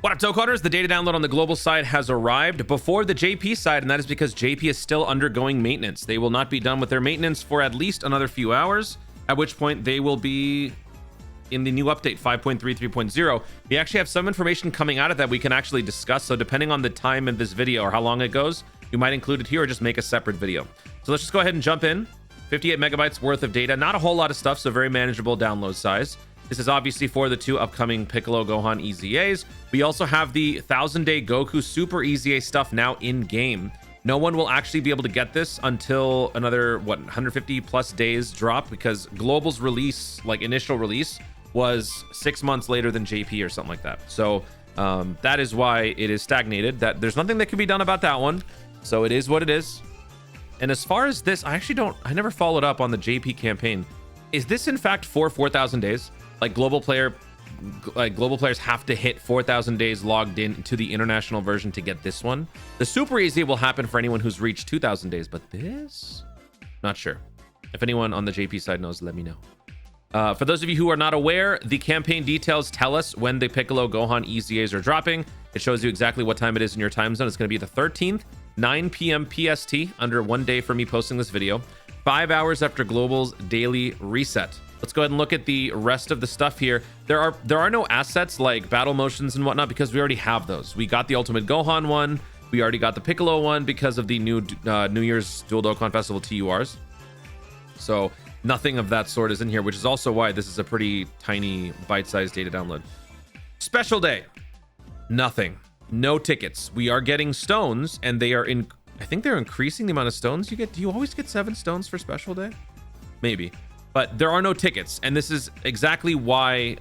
What up, Dokkaners? The data download on the global side has arrived before the JP side, and that is because JP is still undergoing maintenance. They will not be done with their maintenance for at least another few hours, at which point they will be in the new update 5.33.0. We actually have some information coming out of that we can actually discuss, so depending on the time of this video or how long it goes, we might include it here or just make a separate video. So let's just go ahead and jump in. 58 megabytes worth of data, not a whole lot of stuff, so very manageable download size. This is obviously for the two upcoming Piccolo Gohan EZAs. We also have the 1000-day Goku Super EZA stuff now in game. No one will actually be able to get this until another, 150 plus days drop, because Global's release, like initial release, was 6 months later than JP or something like that. So that is why it is stagnated. That there's nothing that can be done about that one. So it is what it is. And as far as this, I never followed up on the JP campaign. Is this in fact for 4,000 days? Like global players have to hit 4,000 days logged in to the international version to get this one. The Super Easy will happen for anyone who's reached 2,000 days, but this, not sure. If anyone on the JP side knows, let me know. For those of you who are not aware, the campaign details tell us when the Piccolo Gohan EZAs are dropping. It shows you exactly what time it is in your time zone. It's going to be the 13th, 9 p.m. PST, under 1 day for me posting this video, 5 hours after Global's daily reset. Let's go ahead and look at the rest of the stuff here. There are no assets like battle motions and whatnot because we already have those. We got the Ultimate Gohan one. We already got the Piccolo one because of the new New Year's Dual Dokkan Festival TURs. So nothing of that sort is in here, which is also why this is a pretty tiny bite-sized data download. Special day. Nothing. No tickets. We are getting stones, and they are in... I think they're increasing the amount of stones you get. Do you always get 7 stones for special day? Maybe. But there are no tickets, and this is exactly why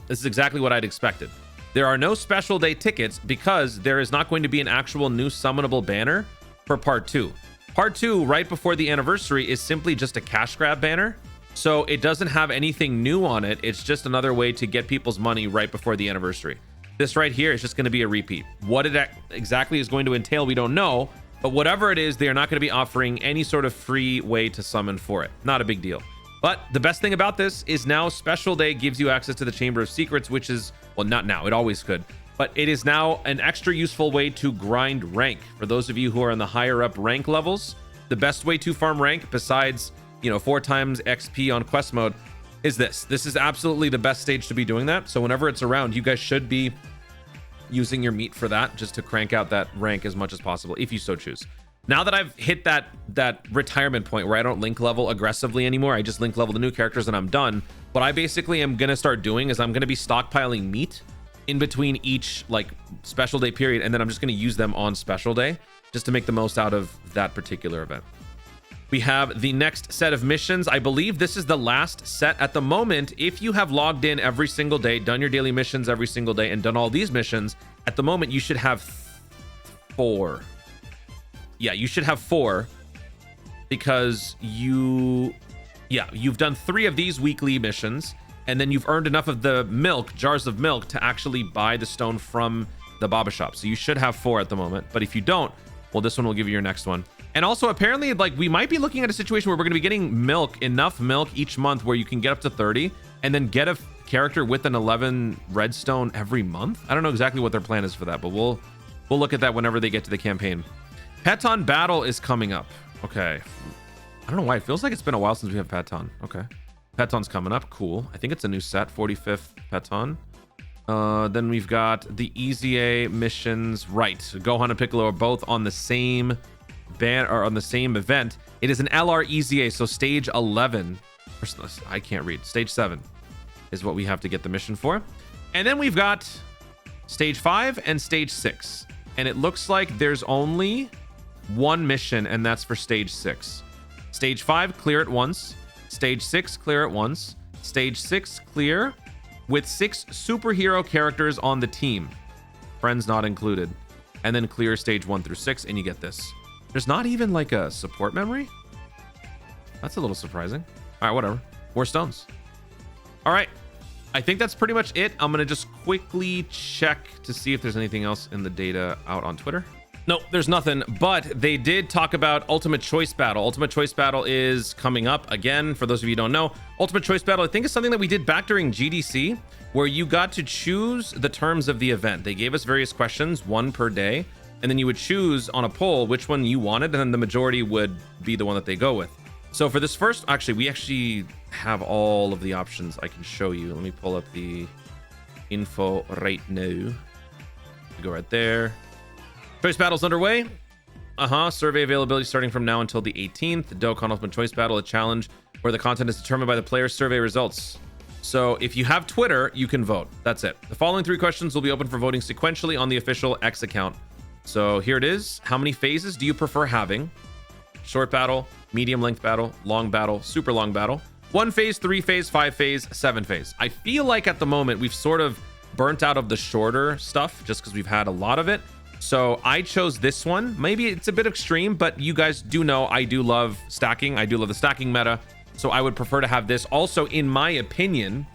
this is exactly what I'd expected. There are no special day tickets because there is not going to be an actual new summonable banner for part 2. Part 2, right before the anniversary, is simply just a cash grab banner, so it doesn't have anything new on it. It's just another way to get people's money right before the anniversary. This right here is just going to be a repeat. What it exactly is going to entail, we don't know. But whatever it is, they are not going to be offering any sort of free way to summon for it. Not a big deal. But the best thing about this is now Special Day gives you access to the Chamber of Secrets, which is, well, not now. It always could. But it is now an extra useful way to grind rank. For those of you who are in the higher up rank levels, the best way to farm rank, besides, 4 times XP on quest mode, is this. This is absolutely the best stage to be doing that. So whenever it's around, you guys should be using your meat for that, just to crank out that rank as much as possible, if you so choose. Now that I've hit that retirement point where I don't link level aggressively anymore, I just link level the new characters and I'm done. What I basically am gonna start doing is I'm gonna be stockpiling meat in between each special day period, and then I'm just gonna use them on special day just to make the most out of that particular event. We have the next set of missions. I believe this is the last set at the moment. If you have logged in every single day, done your daily missions every single day, and done all these missions, at the moment you should have 4. Yeah, you should have 4 because you've done 3 of these weekly missions, and then you've earned enough of the milk, jars of milk, to actually buy the stone from the Baba shop. So you should have 4 at the moment, but if you don't, well, this one will give you your next one. And also, apparently, we might be looking at a situation where we're going to be getting enough milk each month where you can get up to 30 and then get a character with an 11 redstone every month. I don't know exactly what their plan is for that, but we'll look at that whenever they get to the campaign. Peton Battle is coming up. Okay. I don't know why. It feels like it's been a while since we have Peton. Okay. Peton's coming up. Cool. I think it's a new set, 45th Peton. Then we've got the EZA missions. Right. Gohan and Piccolo are both on the same on the same event. It is an LR EZA, so stage 11, I can't read, stage 7 is what we have to get the mission for. And then we've got stage 5 and stage 6, and it looks like there's only one mission, and that's for stage 6. Stage 5, clear it once. Stage 6, clear it once. Stage 6, clear with 6 superhero characters on the team, friends not included, and then clear stage 1 through 6, and you get this. There's not even a support memory. That's a little surprising. All right, whatever. More stones. All right. I think that's pretty much it. I'm going to just quickly check to see if there's anything else in the data out on Twitter. No, there's nothing, but they did talk about Ultimate Choice Battle. Ultimate Choice Battle is coming up again. For those of you who don't know, Ultimate Choice Battle, I think, is something that we did back during GDC, where you got to choose the terms of the event. They gave us various questions, one per day, and then you would choose on a poll which one you wanted, and then the majority would be the one that they go with. So for this first, we actually have all of the options I can show you. Let me pull up the info right now. Go right there. Choice battle's underway. Survey availability starting from now until the 18th. Dokkan Ultimate Choice Battle, a challenge where the content is determined by the player's survey results. So if you have Twitter, you can vote. That's it. The following 3 questions will be open for voting sequentially on the official X account. So here it is. How many phases do you prefer having? Short battle, medium length battle, long battle, super long battle. 1 phase, 3 phase, 5 phase, 7 phase. I feel like at the moment we've sort of burnt out of the shorter stuff just because we've had a lot of it. So I chose this one. Maybe it's a bit extreme, but you guys do know I do love stacking. I do love the stacking meta. So I would prefer to have this. Also, in my opinion,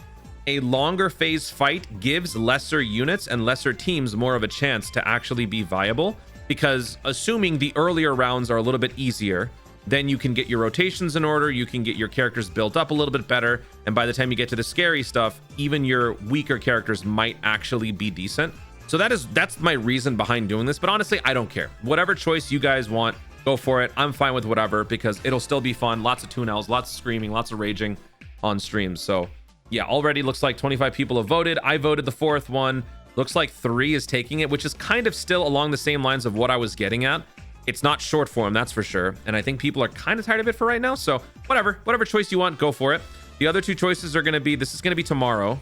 a longer phase fight gives lesser units and lesser teams more of a chance to actually be viable, because assuming the earlier rounds are a little bit easier, then you can get your rotations in order, you can get your characters built up a little bit better, and by the time you get to the scary stuff, even your weaker characters might actually be decent. So that's my reason behind doing this. But honestly, I don't care. Whatever choice you guys want, go for it. I'm fine with whatever, because it'll still be fun. Lots of tune-outs, lots of screaming, lots of raging on streams. So yeah, already looks like 25 people have voted. I voted the 4th one. Looks like 3 is taking it, which is kind of still along the same lines of what I was getting at. It's not short form, that's for sure. And I think people are kind of tired of it for right now. So whatever choice you want, go for it. The other 2 choices are going to be, this is going to be tomorrow.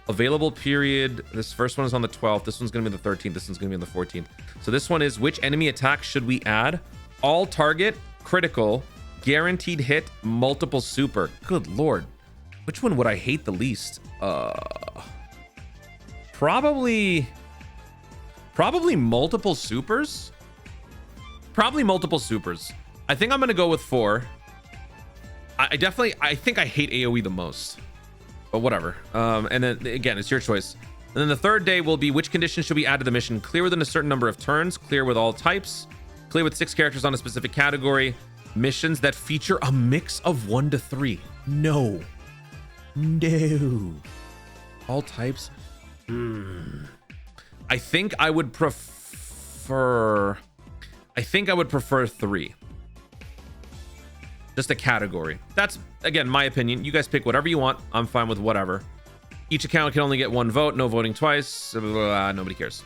Available period. This first one is on the 12th. This one's going to be the 13th. This one's going to be on the 14th. So this one is, which enemy attack should we add? All target, critical, guaranteed hit, multiple super. Good Lord. Which one would I hate the least? Probably multiple supers. Probably multiple supers. I think I'm going to go with 4. I think I hate AoE the most. But whatever. And then again, it's your choice. And then the 3rd day will be, which conditions should we add to the mission? Clear within a certain number of turns, clear with all types, clear with 6 characters on a specific category, missions that feature a mix of 1 to 3. No. All types. I think I would prefer 3. Just a category. That's, again, my opinion. You guys pick whatever you want. I'm fine with whatever. Each account can only get 1 vote. No voting twice. Blah, blah, blah. Nobody cares.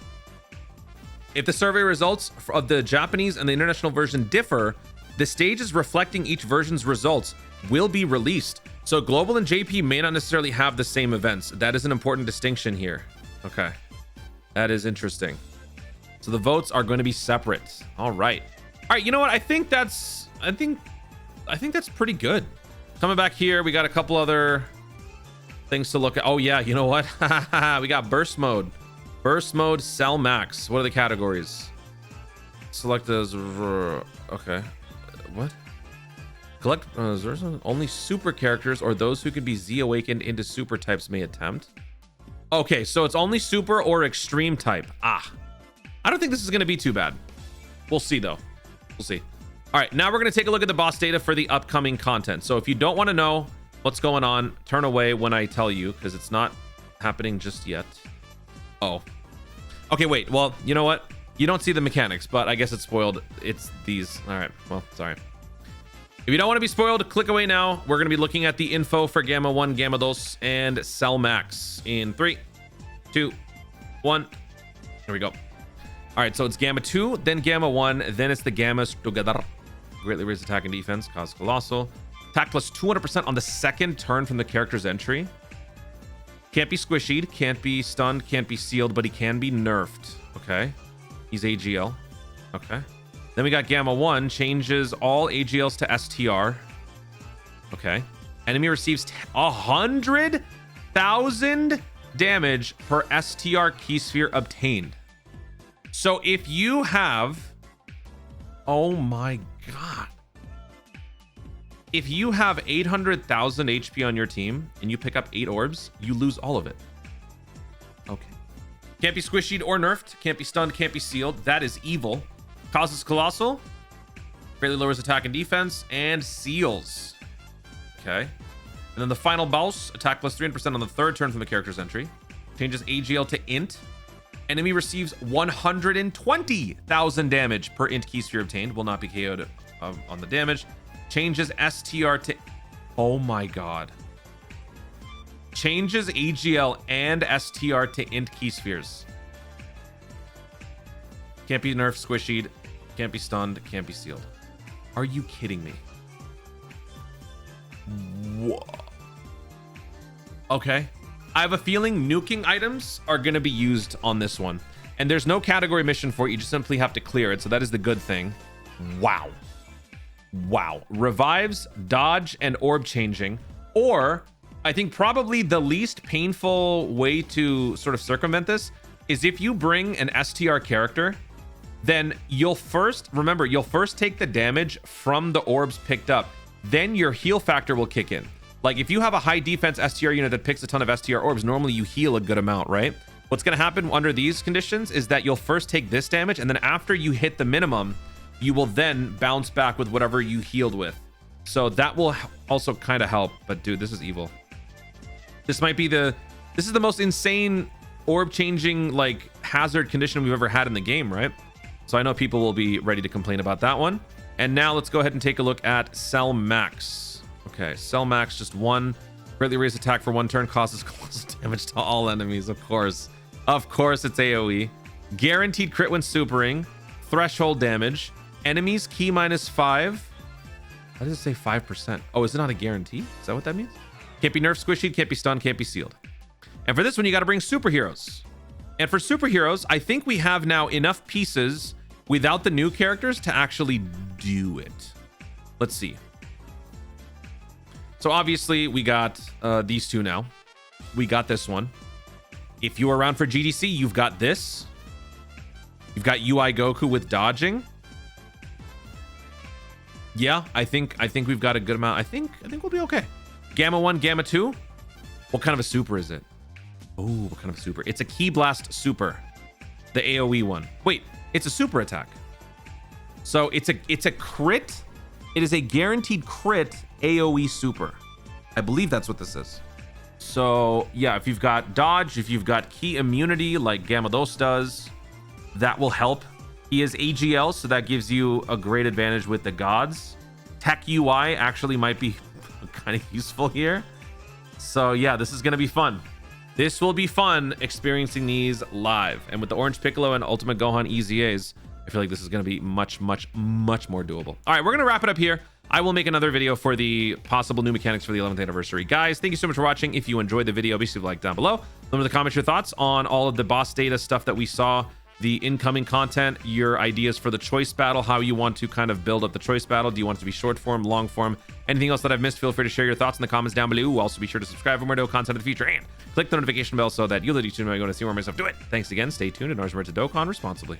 If the survey results of the Japanese and the international version differ, the stages reflecting each version's results will be released. So global and JP may not necessarily have the same events. That is an important distinction here. Okay. That is interesting. So the votes are going to be separate. All right. All right. You know what? I think that's pretty good. Coming back here, we got a couple other things to look at. Oh yeah, you know what? We got burst mode. Burst mode, cell max. What are the categories? Select as okay. What? Collect only super characters or those who can be Z awakened into super types may attempt. Okay, so it's only super or extreme type. I don't think this is going to be too bad. We'll see though. We'll see. All right, now we're going to take a look at the boss data for the upcoming content. So if you don't want to know what's going on, turn away when I tell you, because it's not happening just yet. Oh. Okay, wait. Well, you know what? You don't see the mechanics, but I guess it's spoiled. It's these. All right. Well, sorry. If you don't want to be spoiled, click away now. We're going to be looking at the info for Gamma 1, Gamma 2, and Cell Max in 3, 2, 1. Here we go. All right, so it's Gamma 2, then Gamma 1, then it's the Gammas together. Greatly raise attack and defense, cause colossal. Attack plus 200% on the 2nd turn from the character's entry. Can't be squishied, can't be stunned, can't be sealed, but he can be nerfed. Okay. He's AGL. Okay. Then we got Gamma 1, changes all AGLs to STR. Okay. Enemy receives 100,000 damage per STR key sphere obtained. So if you have, oh my God. If you have 800,000 HP on your team and you pick up 8 orbs, you lose all of it. Okay. Can't be squishied or nerfed. Can't be stunned. Can't be sealed. That is evil. Causes Colossal. Greatly lowers attack and defense. And seals. Okay. And then the final boss. Attack plus 300% on the third turn from the character's entry. Changes AGL to int. Enemy receives 120,000 damage per int key sphere obtained. Will not be KO'd on the damage. Changes STR to... Oh my god. Changes AGL and STR to int key spheres. Can't be nerfed, squishied. Can't be stunned. Can't be sealed. Are you kidding me? Whoa. Okay. I have a feeling nuking items are going to be used on this one. And there's no category mission for it. You just simply have to clear it. So that is the good thing. Wow. Wow. Revives, dodge, and orb changing. Or, I think probably the least painful way to sort of circumvent this is if you bring an STR character, then you'll first take the damage from the orbs picked up. Then your heal factor will kick in. Like if you have a high defense STR unit that picks a ton of STR orbs, normally you heal a good amount, right? What's going to happen under these conditions is that you'll first take this damage, and then after you hit the minimum, you will then bounce back with whatever you healed with. So that will also kind of help. But dude, this is evil. This is the most insane orb changing like hazard condition we've ever had in the game, right? So I know people will be ready to complain about that one. And now let's go ahead and take a look at Cell Max. Okay, Cell Max, just one. Greatly raised attack for one turn, causes colossal damage to all enemies, of course. Of course, it's AoE. Guaranteed crit when supering. Threshold damage. Enemies, key -5. Why does it say 5%? Oh, is it not a guarantee? Is that what that means? Can't be nerfed, squishied, can't be stunned, can't be sealed. And for this one, you got to bring superheroes. And for superheroes, I think we have now enough pieces without the new characters to actually do it. Let's see. So obviously we got these two now. We got this one. If you were around for GDC, you've got this. You've got UI Goku with dodging. Yeah, I think we've got a good amount. I think we'll be okay. Gamma 1, Gamma 2. What kind of a super is it? Oh, what kind of a super? It's a Ki Blast super. The AoE one. Wait, it's a super attack. So it's a crit. It is a guaranteed crit AoE super. I believe that's what this is. So yeah, if you've got dodge, if you've got key immunity like Gamma Dos does, that will help. He is AGL, so that gives you a great advantage with the gods. Tech UI actually might be kind of useful here. So yeah, this is going to be fun. This will be fun experiencing these live. And with the Orange Piccolo and Ultimate Gohan EZAs, I feel like this is going to be much, much, much more doable. All right, we're going to wrap it up here. I will make another video for the possible new mechanics for the 11th anniversary. Guys, thank you so much for watching. If you enjoyed the video, be sure to like down below. Remember to comment your thoughts on all of the boss data stuff that we saw, the incoming content, your ideas for the choice battle, how you want to kind of build up the choice battle. Do you want it to be short form, long form? Anything else that I've missed, feel free to share your thoughts in the comments down below. Also, be sure to subscribe for more content in the future and click the notification bell so that you'll let each know when I go to see more of my stuff. Do it. Thanks again. Stay tuned and always remember to Dokkan responsibly.